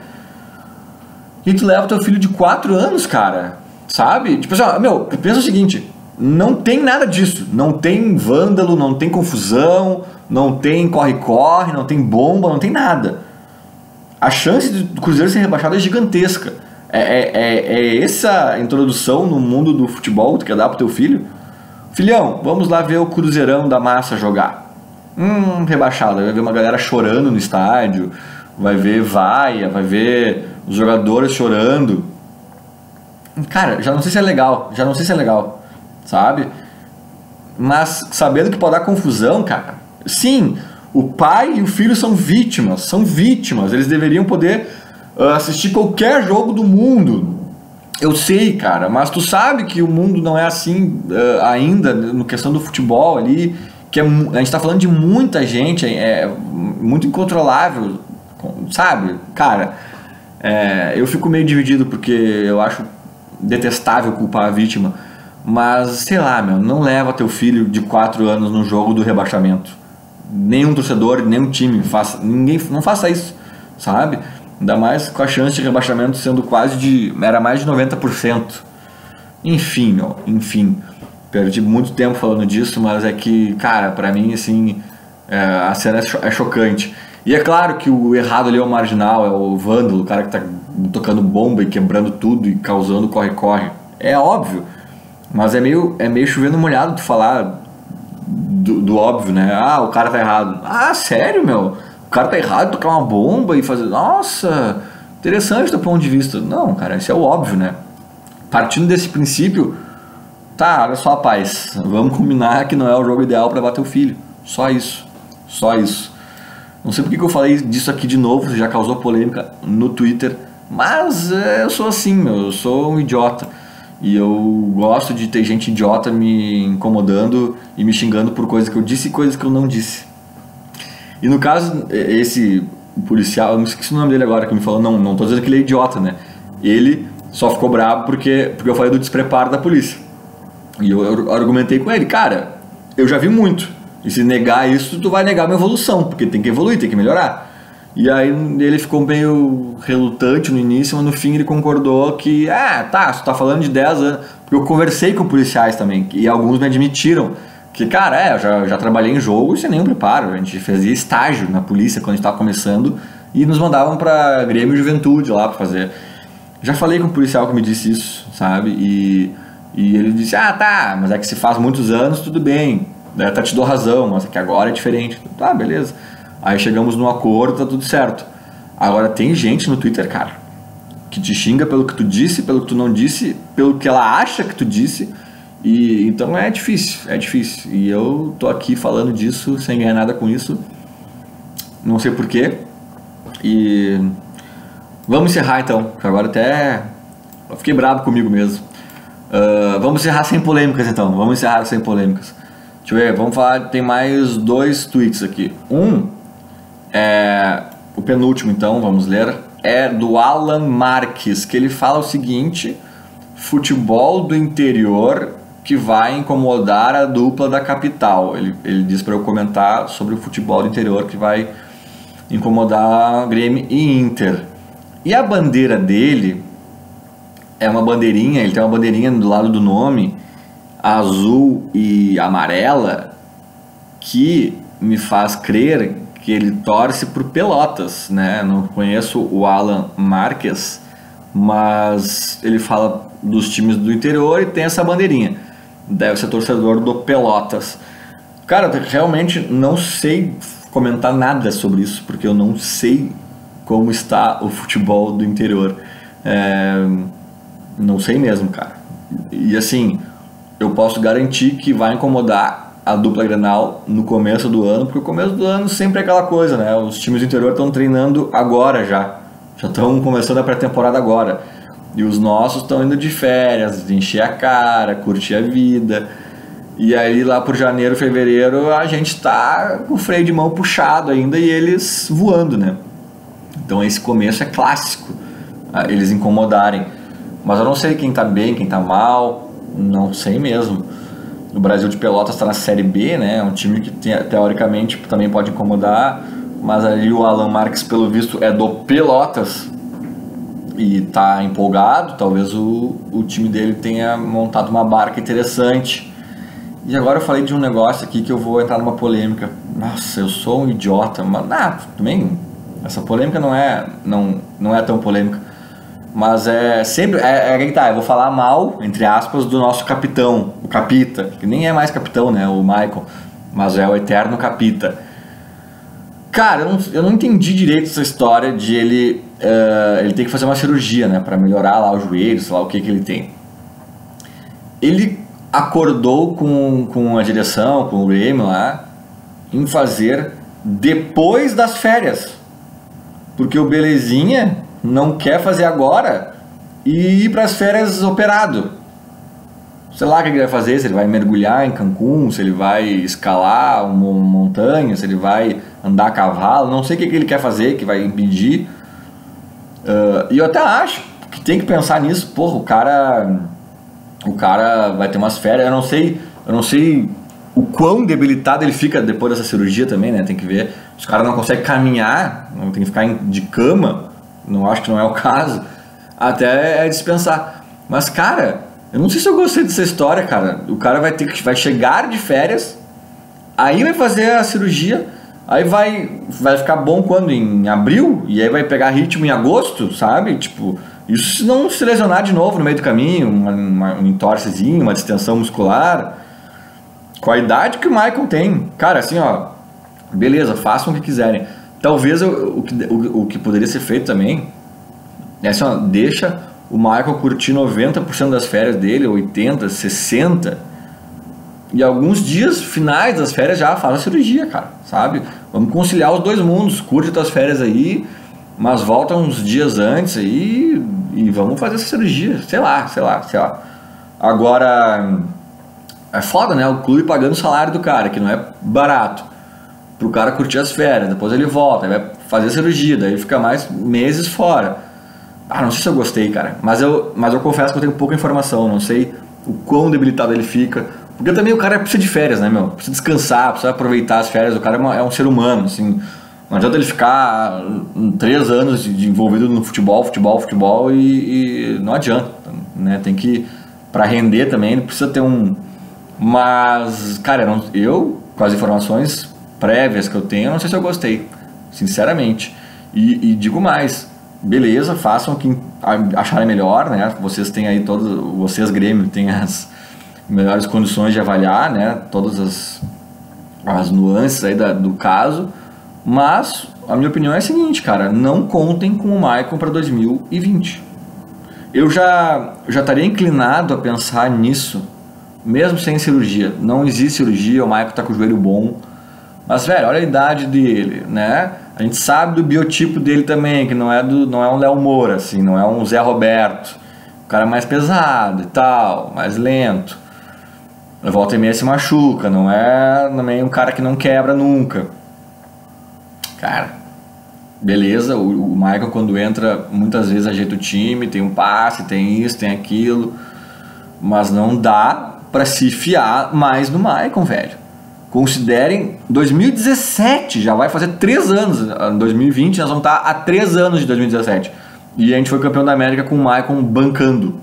E tu leva teu filho de 4 anos, cara, sabe? Tipo assim, ó, meu, pensa o seguinte, não tem nada disso, não tem vândalo, não tem confusão, não tem corre-corre, não tem bomba, não tem nada. A chance do Cruzeiro ser rebaixado é gigantesca. É essa introdução no mundo do futebol que tu quer dar pro teu filho? Filhão, vamos lá ver o Cruzeirão da Massa jogar. Rebaixado, vai ver uma galera chorando no estádio, vai ver vaia, vai ver os jogadores chorando. Cara, já não sei se é legal, sabe? Mas sabendo que pode dar confusão, cara. Sim, o pai e o filho são vítimas, eles deveriam poder assistir qualquer jogo do mundo. Eu sei, cara, mas tu sabe que o mundo não é assim ainda, no questão do futebol ali, que a gente tá falando de muita gente, é muito incontrolável, sabe? Cara, eu fico meio dividido porque eu acho detestável culpar a vítima, mas sei lá, meu, não leva teu filho de 4 anos no jogo do rebaixamento. Nenhum torcedor, nenhum time não faça isso, sabe? Ainda mais com a chance de rebaixamento sendo era mais de 90%. Enfim, perdi muito tempo falando disso, mas é que, cara, pra mim, assim, a cena é chocante. E é claro que o errado ali é o marginal, é o vândalo, o cara que tá tocando bomba e quebrando tudo e causando corre-corre. É óbvio, mas é meio chovendo molhado tu falar do óbvio, né? O cara tá errado. Sério, meu? O cara tá errado tocar uma bomba e fazer... Nossa, interessante do ponto de vista. Não, cara, isso é o óbvio, né? Partindo desse princípio, tá, olha só, rapaz, vamos combinar que não é o jogo ideal pra bater o filho. Só isso. Não sei porque que eu falei disso aqui de novo, já causou polêmica no Twitter, mas eu sou assim, meu, eu sou um idiota. E eu gosto de ter gente idiota me incomodando e me xingando por coisas que eu disse e coisas que eu não disse. E no caso, esse policial, eu me esqueci o nome dele agora, que me falou, não tô dizendo que ele é idiota, né? Ele só ficou bravo porque eu falei do despreparo da polícia. E eu argumentei com ele, cara, eu já vi muito. E se negar isso, tu vai negar uma evolução, porque tem que evoluir, tem que melhorar. E aí ele ficou meio relutante no início, mas no fim ele concordou que, tá, você tá falando de 10 anos, porque eu conversei com policiais também, e alguns me admitiram que, cara, eu já trabalhei em jogo sem nenhum preparo, a gente fazia estágio na polícia quando a gente tava começando, e nos mandavam pra Grêmio Juventude lá pra fazer. Já falei com um policial que me disse isso, sabe, e ele disse, tá, mas é que se faz muitos anos, tudo bem, tá, te dou razão, mas é que agora é diferente. Tá, beleza. Aí chegamos num acordo, tá tudo certo. Agora tem gente no Twitter, cara, que te xinga pelo que tu disse, pelo que tu não disse, pelo que ela acha que tu disse. E então é difícil. E eu tô aqui falando disso sem ganhar nada com isso. Não sei porquê. E vamos encerrar então, que agora até eu fiquei bravo comigo mesmo. Vamos encerrar sem polêmicas então. Deixa eu ver, vamos falar, tem mais 2 tweets aqui. O penúltimo então, vamos ler, é do Alan Marques, que ele fala o seguinte: futebol do interior que vai incomodar a dupla da capital. Ele diz para eu comentar sobre o futebol do interior que vai incomodar Grêmio e Inter. E a bandeira dele é uma bandeirinha, ele tem uma bandeirinha do lado do nome, azul e amarela, que me faz crer que ele torce por Pelotas, né? Não conheço o Alan Marques, mas ele fala dos times do interior e tem essa bandeirinha. Deve ser torcedor do Pelotas. Cara, eu realmente não sei comentar nada sobre isso, porque eu não sei como está o futebol do interior. Não sei mesmo, cara. E assim, eu posso garantir que vai incomodar a dupla Grenal no começo do ano, porque o começo do ano sempre é aquela coisa, né? Os times do interior estão treinando agora já estão começando a pré-temporada agora, e os nossos estão indo de férias, de encher a cara, curtir a vida, e aí lá por janeiro, fevereiro a gente tá com o freio de mão puxado ainda e eles voando, né? Então esse começo é clássico, eles incomodarem, mas eu não sei quem tá bem, quem tá mal. não sei mesmo. O Brasil de Pelotas está na Série B, né? É um time que teoricamente também pode incomodar, mas ali o Alan Marques, pelo visto, é do Pelotas e tá empolgado. Talvez o time dele tenha montado uma barca interessante. E agora eu falei de um negócio aqui que eu vou entrar numa polêmica. Nossa, eu sou um idiota, mas também essa polêmica não é tão polêmica. Mas sempre que tá, eu vou falar mal, entre aspas, do nosso capitão, o Capita, que nem é mais capitão, né, o Michael, mas é o eterno Capita. Cara, eu não entendi direito essa história de ele ter que fazer uma cirurgia, né, pra melhorar lá o joelho, sei lá o que ele tem. Ele acordou com a direção, com o Grêmio lá, em fazer depois das férias, porque o Belezinha não quer fazer agora e ir para as férias operado. Sei lá o que ele vai fazer, se ele vai mergulhar em Cancún, se ele vai escalar uma montanha, se ele vai andar a cavalo, não sei o que ele quer fazer, que vai impedir. E eu até acho que tem que pensar nisso. Porra, o cara vai ter umas férias, eu não sei o quão debilitado ele fica depois dessa cirurgia também, né? Tem que ver. Se o cara não consegue caminhar, não tem que ficar de cama, não acho que não é o caso, até é dispensar. Mas, cara, eu não sei se eu gostei dessa história, cara. O cara vai chegar de férias, aí vai fazer a cirurgia, aí vai ficar bom quando? Em abril? E aí vai pegar ritmo em agosto, sabe? Tipo, isso se não se lesionar de novo no meio do caminho, um entorcezinho, uma distensão muscular. Com a idade que o Michael tem, cara, assim, ó, beleza, façam o que quiserem. Talvez o que poderia ser feito também é assim, ó, deixa o Michael curtir 90% das férias dele, 80%, 60%, e alguns dias finais das férias já faz a cirurgia, cara, sabe? Vamos conciliar os dois mundos, curte as tuas férias aí, mas volta uns dias antes aí e vamos fazer essa cirurgia, sei lá. Agora, é foda, né? O clube pagando o salário do cara, que não é barato, pro cara curtir as férias, depois ele volta, vai fazer a cirurgia, daí ele fica mais meses fora. Não sei se eu gostei, cara, mas eu confesso que eu tenho pouca informação, não sei o quão debilitado ele fica, porque também o cara precisa de férias, né, meu? Precisa descansar, precisa aproveitar as férias, o cara é um ser humano, assim, não adianta ele ficar 3 anos de envolvido no futebol e não adianta, né? Tem que, pra render também, ele precisa ter mas, cara, eu, com as informações prévias que eu tenho, eu não sei se eu gostei, sinceramente. E digo mais, beleza, façam o que acharem melhor, né? Vocês têm aí vocês, Grêmio, têm as melhores condições de avaliar, né? Todas as nuances aí do caso. Mas a minha opinião é a seguinte, cara, não contem com o Maicon para 2020. Eu já estaria inclinado a pensar nisso, mesmo sem cirurgia. Não existe cirurgia, o Maicon tá com o joelho bom. Mas, velho, olha a idade dele, né? A gente sabe do biotipo dele também, que não é um Léo Moura, assim, não é um Zé Roberto. O cara é mais pesado e tal, mais lento. Volta e meia se machuca, não é também um cara que não quebra nunca. Cara, beleza, o Michael quando entra, muitas vezes ajeita o time, tem um passe, tem isso, tem aquilo, mas não dá pra se fiar mais no Michael, velho. Considerem 2017, já vai fazer 3 anos, em 2020 nós vamos estar há 3 anos de 2017, e a gente foi campeão da América com o Michael bancando.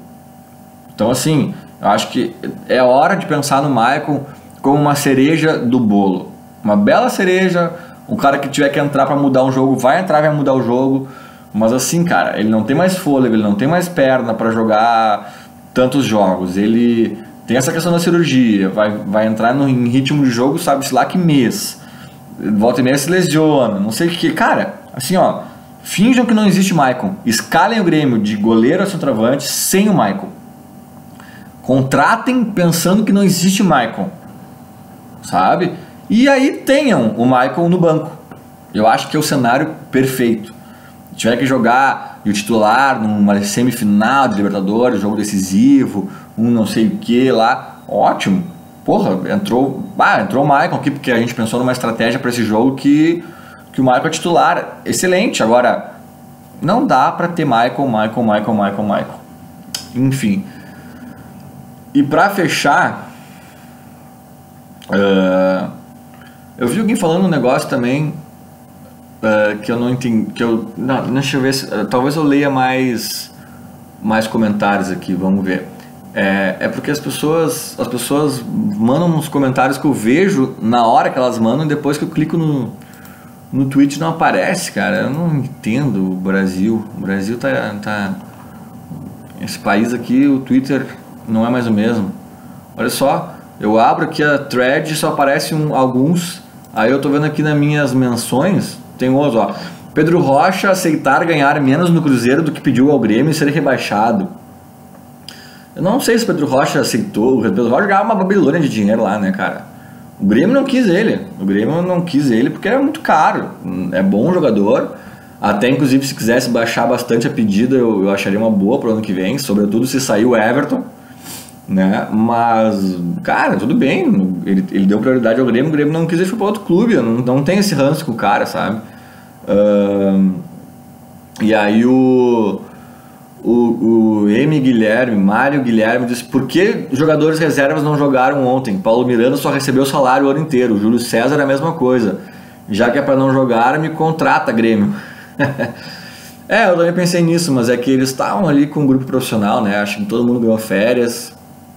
Então assim, eu acho que é hora de pensar no Michael como uma cereja do bolo, uma bela cereja. O cara que tiver que entrar para mudar um jogo, vai entrar e vai mudar o jogo. Mas assim, cara, ele não tem mais fôlego, ele não tem mais perna para jogar tantos jogos. Ele tem essa questão da cirurgia, vai entrar em ritmo de jogo, sabe-se lá que mês. Volta e meia se lesiona, não sei o que. Cara, assim, ó, finjam que não existe Maicon. Escalem o Grêmio de goleiro a centroavante sem o Maicon. Contratem pensando que não existe Maicon, sabe? E aí tenham o Michael no banco. Eu acho que é o cenário perfeito. Se tiver que jogar e o titular numa semifinal de Libertadores, jogo decisivo, não sei o que lá, ótimo. Porra, entrou o Michael aqui porque a gente pensou numa estratégia para esse jogo que o Michael é titular. Excelente. Agora, não dá para ter Michael. Enfim. E pra fechar, eu vi alguém falando um negócio também que eu não entendi, deixa eu ver, talvez eu leia mais comentários aqui, vamos ver. É porque as pessoas mandam uns comentários que eu vejo na hora que elas mandam, e depois que eu clico no tweet não aparece, cara. Eu não entendo o Brasil. O Brasil tá... Esse país aqui, o Twitter não é mais o mesmo. Olha só, eu abro aqui a thread e só aparecem alguns. Aí eu tô vendo aqui nas minhas menções, tem outros, ó. Pedro Rocha aceitar ganhar menos no Cruzeiro do que pediu ao Grêmio e ser rebaixado. Eu não sei se o Pedro Rocha aceitou. O Pedro Rocha ganhava uma babilônia de dinheiro lá, né, cara? O Grêmio não quis ele. O Grêmio não quis ele porque era muito caro. É bom jogador. Até, inclusive, se quisesse baixar bastante a pedida, eu acharia uma boa pro ano que vem. Sobretudo se sair o Everton, né? Mas, cara, tudo bem. Ele deu prioridade ao Grêmio. O Grêmio não quis, ele foi pra outro clube. Eu não tem esse ranço com o cara, sabe? E aí o Mário Guilherme disse: por que jogadores reservas não jogaram ontem? Paulo Miranda só recebeu salário o ano inteiro. Júlio César é a mesma coisa. Já que é pra não jogar, me contrata, Grêmio. Eu também pensei nisso, mas é que eles estavam ali com um grupo profissional, né? Acho que todo mundo ganhou férias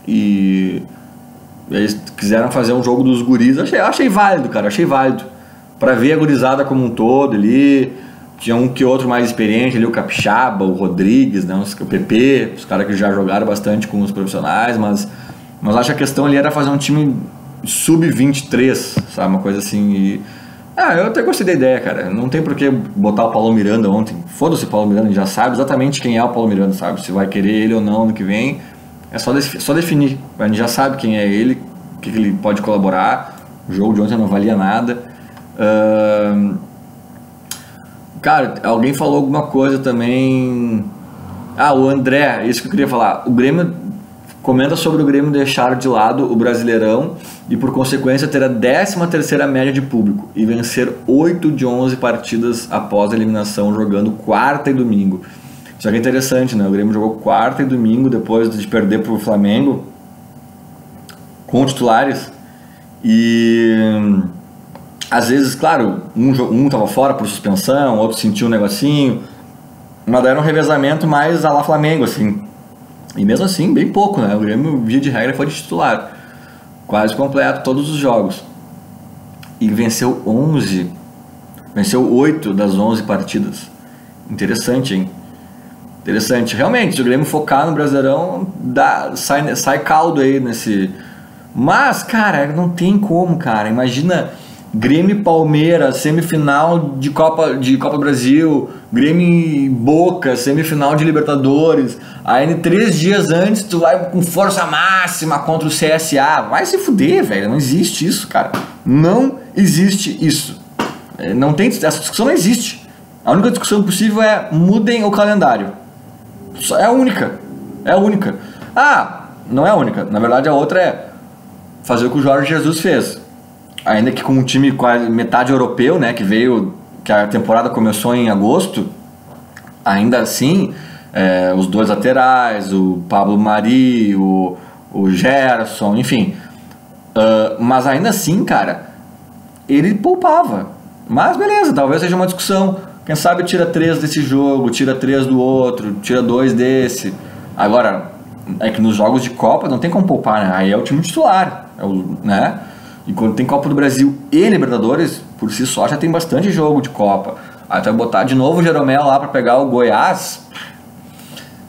e eles quiseram fazer um jogo dos guris. Achei válido, cara, achei válido. Pra ver a gurizada como um todo ali. Tinha um que outro mais experiente ali, o Capixaba, o Rodrigues, né, o PP, os caras que já jogaram bastante com os profissionais, mas acho que a questão ali era fazer um time sub-23, sabe, uma coisa assim. E, eu até gostei da ideia, cara. Não tem por que botar o Paulo Miranda ontem. Foda-se o Paulo Miranda, a gente já sabe exatamente quem é o Paulo Miranda, sabe? Se vai querer ele ou não no que vem, é só definir. A gente já sabe quem é ele, o que ele pode colaborar. O jogo de ontem não valia nada. Cara, alguém falou alguma coisa também. O André, isso que eu queria falar. O Grêmio comenta sobre o Grêmio deixar de lado o Brasileirão e por consequência ter a 13ª média de público e vencer 8 de 11 partidas após a eliminação, jogando quarta e domingo. Isso aqui é interessante, né? O Grêmio jogou quarta e domingo depois de perder para o Flamengo com titulares e às vezes, claro, um tava fora por suspensão, outro sentiu um negocinho, mas daí era um revezamento mais à la Flamengo, assim. E mesmo assim, bem pouco, né? O Grêmio, via de regra, foi de titular. Quase completo todos os jogos. E venceu 8 das 11 partidas. Interessante, hein? Interessante. Realmente, se o Grêmio focar no Brasileirão, sai caldo aí nesse... Mas, cara, não tem como, cara. Imagina Grêmio e Palmeiras, semifinal de Copa Brasil, Grêmio e Boca, semifinal de Libertadores. Aí 3 dias antes tu vai com força máxima contra o CSA. Vai se fuder, velho. Não existe isso, cara. Não existe isso. Não tem, essa discussão não existe. A única discussão possível é mudem o calendário. É a única. É a única. Não é a única. Na verdade a outra é fazer o que o Jorge Jesus fez. Ainda que com um time quase metade europeu, né, que a temporada começou em agosto, ainda assim, os 2 laterais, o Pablo Mari, o Gerson, enfim, mas ainda assim, cara, ele poupava. Mas beleza, talvez seja uma discussão. Quem sabe tira 3 desse jogo, tira 3 do outro, tira 2 desse. Agora, é que nos jogos de Copa não tem como poupar, né? Aí é o time titular, né? E quando tem Copa do Brasil e Libertadores, por si só já tem bastante jogo de Copa. Aí tu vai botar de novo o Jeromel lá pra pegar o Goiás.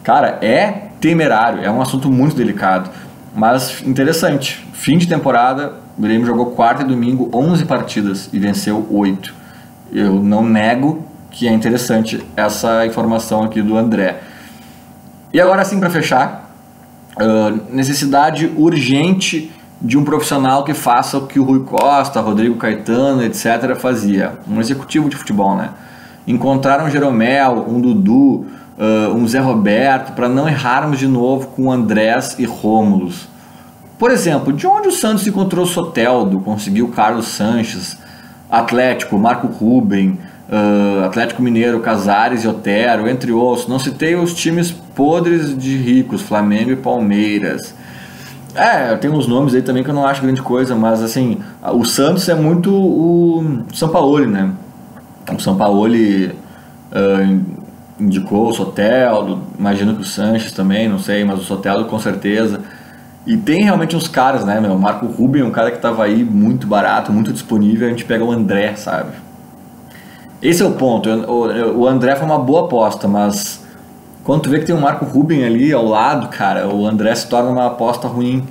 Cara, é temerário, é um assunto muito delicado. Mas interessante, fim de temporada, o Grêmio jogou quarta e domingo 11 partidas e venceu 8. Eu não nego que é interessante essa informação aqui do André. E agora sim, pra fechar, necessidade urgente de um profissional que faça o que o Rui Costa, Rodrigo Caetano, etc. fazia. Um executivo de futebol, né? Encontrar um Jeromel, um Dudu, um Zé Roberto, para não errarmos de novo com Andrés e Rômulos. Por exemplo, de onde o Santos encontrou Soteldo, conseguiu Carlos Sanches, Atlético, Marco Ruben, Atlético Mineiro, Casares e Otero, entre outros. Não citei os times podres de ricos, Flamengo e Palmeiras. Tem uns nomes aí também que eu não acho grande coisa, mas assim, o Santos é muito o Sampaoli, né? O Sampaoli indicou o Soteldo, imagino que o Sanches também, não sei, mas o Soteldo com certeza. E tem realmente uns caras, né, meu? O Marco Ruben, um cara que tava aí muito barato, muito disponível, a gente pega o André, sabe? Esse é o ponto. O André foi uma boa aposta, mas quando tu vê que tem um Marco Ruben ali ao lado, cara, o André se torna uma aposta ruim.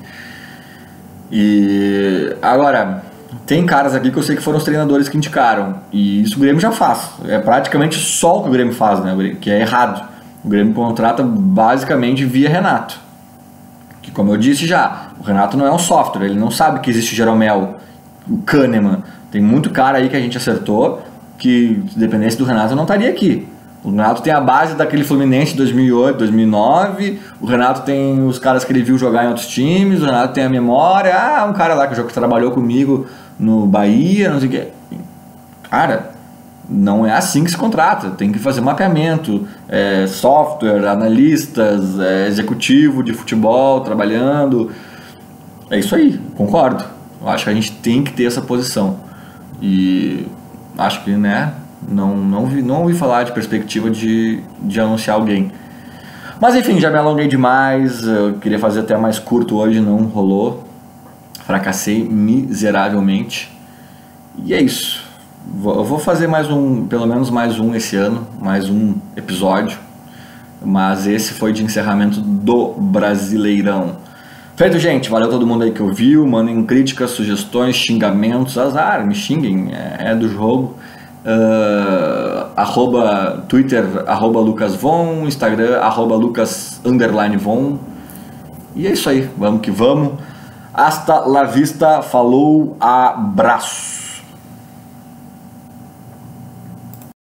E agora, tem caras aqui que eu sei que foram os treinadores que indicaram, e isso o Grêmio já faz. É praticamente só o que o Grêmio faz, né? Que é errado. O Grêmio contrata basicamente via Renato. Que, como eu disse já, o Renato não é um software, ele não sabe que existe o Jeromel, o Kahneman. Tem muito cara aí que a gente acertou que, se dependesse do Renato, não estaria aqui. O Renato tem a base daquele Fluminense de 2008, 2009. O Renato tem os caras que ele viu jogar em outros times. O Renato tem a memória. Um cara lá que trabalhou comigo no Bahia, não sei o que. Cara, não é assim que se contrata. Tem que fazer mapeamento, software, analistas, executivo de futebol trabalhando. É isso aí, concordo. Eu acho que a gente tem que ter essa posição. E acho que, né... Não ouvi falar de perspectiva de anunciar alguém. Mas enfim, já me alonguei demais. Eu queria fazer até mais curto hoje, não rolou. Fracassei miseravelmente. E é isso. Eu vou fazer pelo menos mais um esse ano, mais um episódio. Mas esse foi de encerramento do Brasileirão. Feito, gente. Valeu todo mundo aí que ouviu. Mandem críticas, sugestões, xingamentos. Azar, me xinguem. É do jogo. Twitter @LucasVon, Instagram @Lucas_Von. E é isso aí, vamos que vamos. Hasta la vista, falou, abraço.